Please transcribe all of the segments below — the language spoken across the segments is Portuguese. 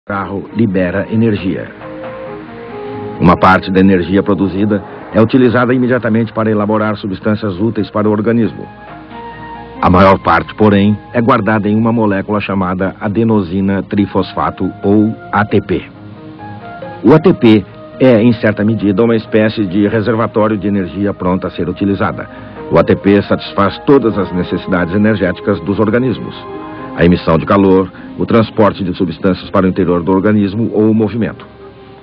carro libera energia. Uma parte da energia produzida é utilizada imediatamente para elaborar substâncias úteis para o organismo. A maior parte, porém, é guardada em uma molécula chamada adenosina trifosfato, ou ATP. O ATP é, em certa medida, uma espécie de reservatório de energia pronta a ser utilizada. O ATP satisfaz todas as necessidades energéticas dos organismos: a emissão de calor, o transporte de substâncias para o interior do organismo ou o movimento.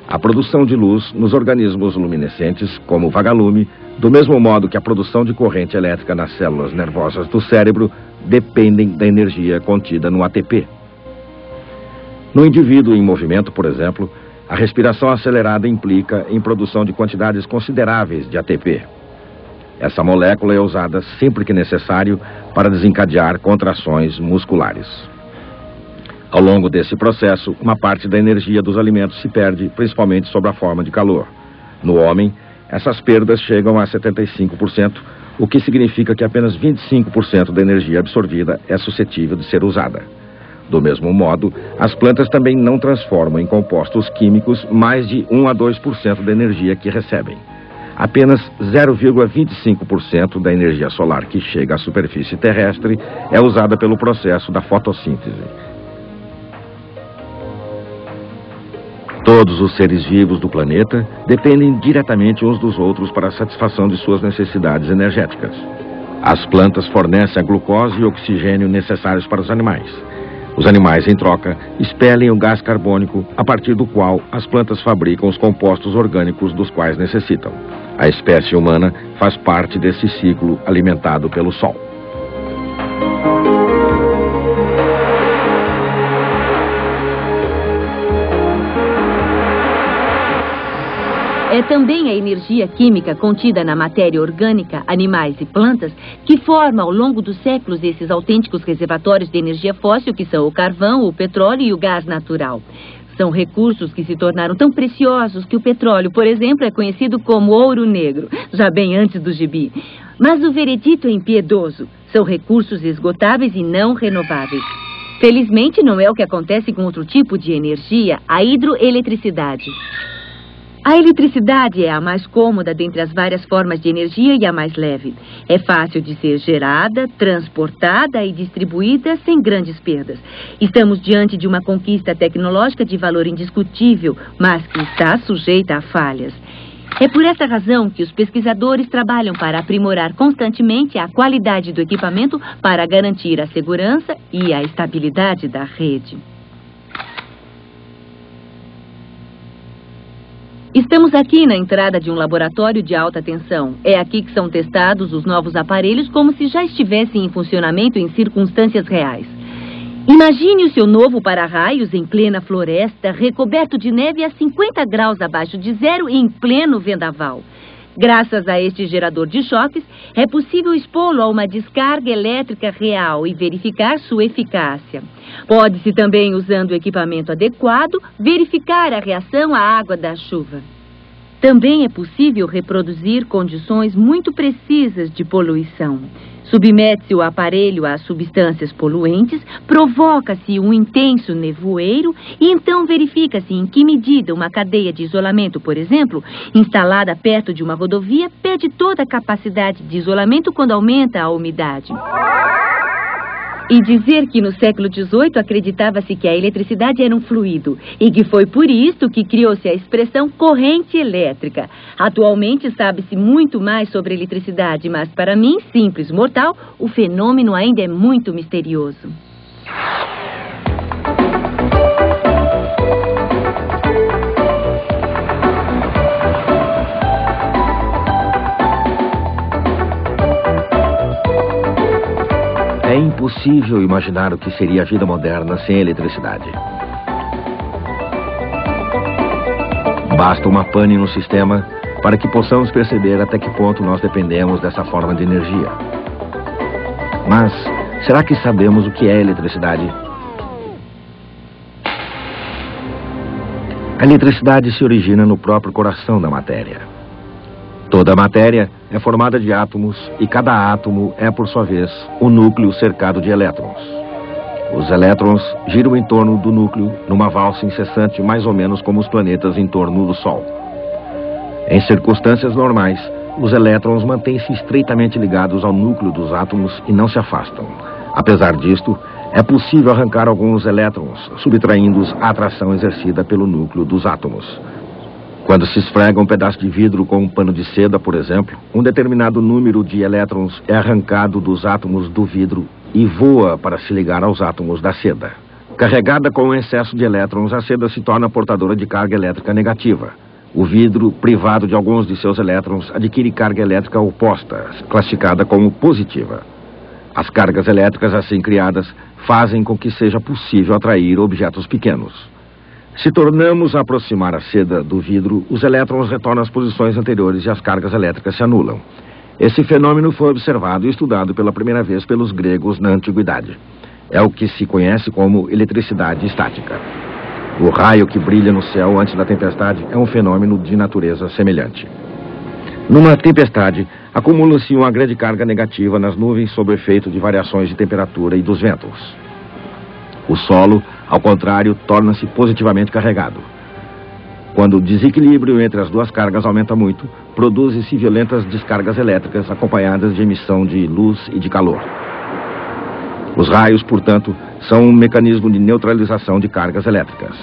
A produção de luz nos organismos luminescentes, como o vagalume, do mesmo modo que a produção de corrente elétrica nas células nervosas do cérebro, dependem da energia contida no ATP. No indivíduo em movimento, por exemplo, a respiração acelerada implica em produção de quantidades consideráveis de ATP. Essa molécula é usada sempre que necessário para desencadear contrações musculares. Ao longo desse processo, uma parte da energia dos alimentos se perde, principalmente sob a forma de calor. No homem, essas perdas chegam a 75%, o que significa que apenas 25% da energia absorvida é suscetível de ser usada. Do mesmo modo, as plantas também não transformam em compostos químicos mais de 1 a 2% da energia que recebem. Apenas 0,25% da energia solar que chega à superfície terrestre é usada pelo processo da fotossíntese. Todos os seres vivos do planeta dependem diretamente uns dos outros para a satisfação de suas necessidades energéticas. As plantas fornecem a glucose e o oxigênio necessários para os animais. Os animais, em troca, expelem o gás carbônico, a partir do qual as plantas fabricam os compostos orgânicos dos quais necessitam. A espécie humana faz parte desse ciclo alimentado pelo Sol. É também a energia química contida na matéria orgânica, animais e plantas, que forma ao longo dos séculos esses autênticos reservatórios de energia fóssil que são o carvão, o petróleo e o gás natural. São recursos que se tornaram tão preciosos que o petróleo, por exemplo, é conhecido como ouro negro, já bem antes do gibi. Mas o veredito é impiedoso. São recursos esgotáveis e não renováveis. Felizmente, não é o que acontece com outro tipo de energia, a hidroeletricidade. A eletricidade é a mais cômoda dentre as várias formas de energia e a mais leve. É fácil de ser gerada, transportada e distribuída sem grandes perdas. Estamos diante de uma conquista tecnológica de valor indiscutível, mas que está sujeita a falhas. É por essa razão que os pesquisadores trabalham para aprimorar constantemente a qualidade do equipamento para garantir a segurança e a estabilidade da rede. Estamos aqui na entrada de um laboratório de alta tensão. É aqui que são testados os novos aparelhos como se já estivessem em funcionamento em circunstâncias reais. Imagine o seu novo para-raios em plena floresta, recoberto de neve a 50 graus abaixo de zero em pleno vendaval. Graças a este gerador de choques, é possível expô-lo a uma descarga elétrica real e verificar sua eficácia. Pode-se também, usando o equipamento adequado, verificar a reação à água da chuva. Também é possível reproduzir condições muito precisas de poluição. Submete-se o aparelho a substâncias poluentes, provoca-se um intenso nevoeiro e então verifica-se em que medida uma cadeia de isolamento, por exemplo, instalada perto de uma rodovia, perde toda a capacidade de isolamento quando aumenta a umidade. E dizer que no século XVIII acreditava-se que a eletricidade era um fluido e que foi por isso que criou-se a expressão corrente elétrica. Atualmente sabe-se muito mais sobre eletricidade, mas para mim, simples mortal, o fenômeno ainda é muito misterioso. É impossível imaginar o que seria a vida moderna sem eletricidade. Basta uma pane no sistema para que possamos perceber até que ponto nós dependemos dessa forma de energia. Mas, será que sabemos o que é eletricidade? A eletricidade se origina no próprio coração da matéria. Toda a matéria é formada de átomos e cada átomo é, por sua vez, o núcleo cercado de elétrons. Os elétrons giram em torno do núcleo numa valsa incessante, mais ou menos como os planetas em torno do Sol. Em circunstâncias normais, os elétrons mantêm-se estreitamente ligados ao núcleo dos átomos e não se afastam. Apesar disto, é possível arrancar alguns elétrons, subtraindo-os à atração exercida pelo núcleo dos átomos. Quando se esfrega um pedaço de vidro com um pano de seda, por exemplo, um determinado número de elétrons é arrancado dos átomos do vidro e voa para se ligar aos átomos da seda. Carregada com um excesso de elétrons, a seda se torna portadora de carga elétrica negativa. O vidro, privado de alguns de seus elétrons, adquire carga elétrica oposta, classificada como positiva. As cargas elétricas assim criadas fazem com que seja possível atrair objetos pequenos. Se tornamos a aproximar a seda do vidro, os elétrons retornam às posições anteriores e as cargas elétricas se anulam. Esse fenômeno foi observado e estudado pela primeira vez pelos gregos na antiguidade. É o que se conhece como eletricidade estática. O raio que brilha no céu antes da tempestade é um fenômeno de natureza semelhante. Numa tempestade, acumula-se uma grande carga negativa nas nuvens sob o efeito de variações de temperatura e dos ventos. O solo, ao contrário, torna-se positivamente carregado. Quando o desequilíbrio entre as duas cargas aumenta muito, produzem-se violentas descargas elétricas acompanhadas de emissão de luz e de calor. Os raios, portanto, são um mecanismo de neutralização de cargas elétricas.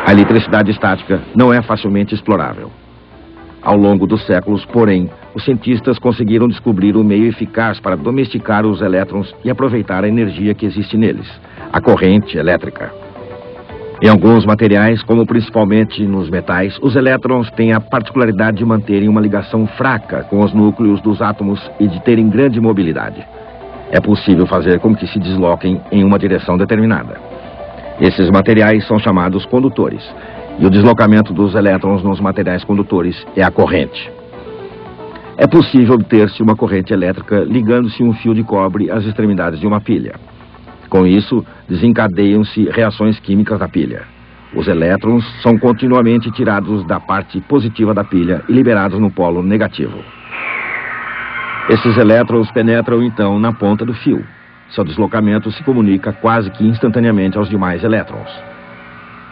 A eletricidade estática não é facilmente explorável. Ao longo dos séculos, porém, os cientistas conseguiram descobrir um meio eficaz para domesticar os elétrons e aproveitar a energia que existe neles, a corrente elétrica. Em alguns materiais, como principalmente nos metais, os elétrons têm a particularidade de manterem uma ligação fraca com os núcleos dos átomos e de terem grande mobilidade. É possível fazer com que se desloquem em uma direção determinada. Esses materiais são chamados condutores, e o deslocamento dos elétrons nos materiais condutores é a corrente. É possível obter-se uma corrente elétrica ligando-se um fio de cobre às extremidades de uma pilha. Com isso, desencadeiam-se reações químicas da pilha. Os elétrons são continuamente tirados da parte positiva da pilha e liberados no polo negativo. Esses elétrons penetram então na ponta do fio. Seu deslocamento se comunica quase que instantaneamente aos demais elétrons.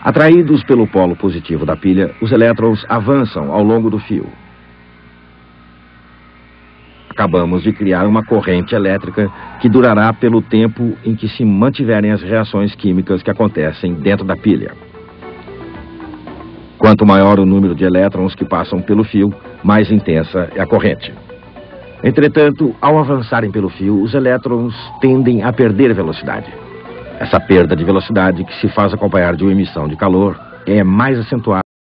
Atraídos pelo polo positivo da pilha, os elétrons avançam ao longo do fio. Acabamos de criar uma corrente elétrica que durará pelo tempo em que se mantiverem as reações químicas que acontecem dentro da pilha. Quanto maior o número de elétrons que passam pelo fio, mais intensa é a corrente. Entretanto, ao avançarem pelo fio, os elétrons tendem a perder velocidade. Essa perda de velocidade, que se faz acompanhar de uma emissão de calor, é mais acentuada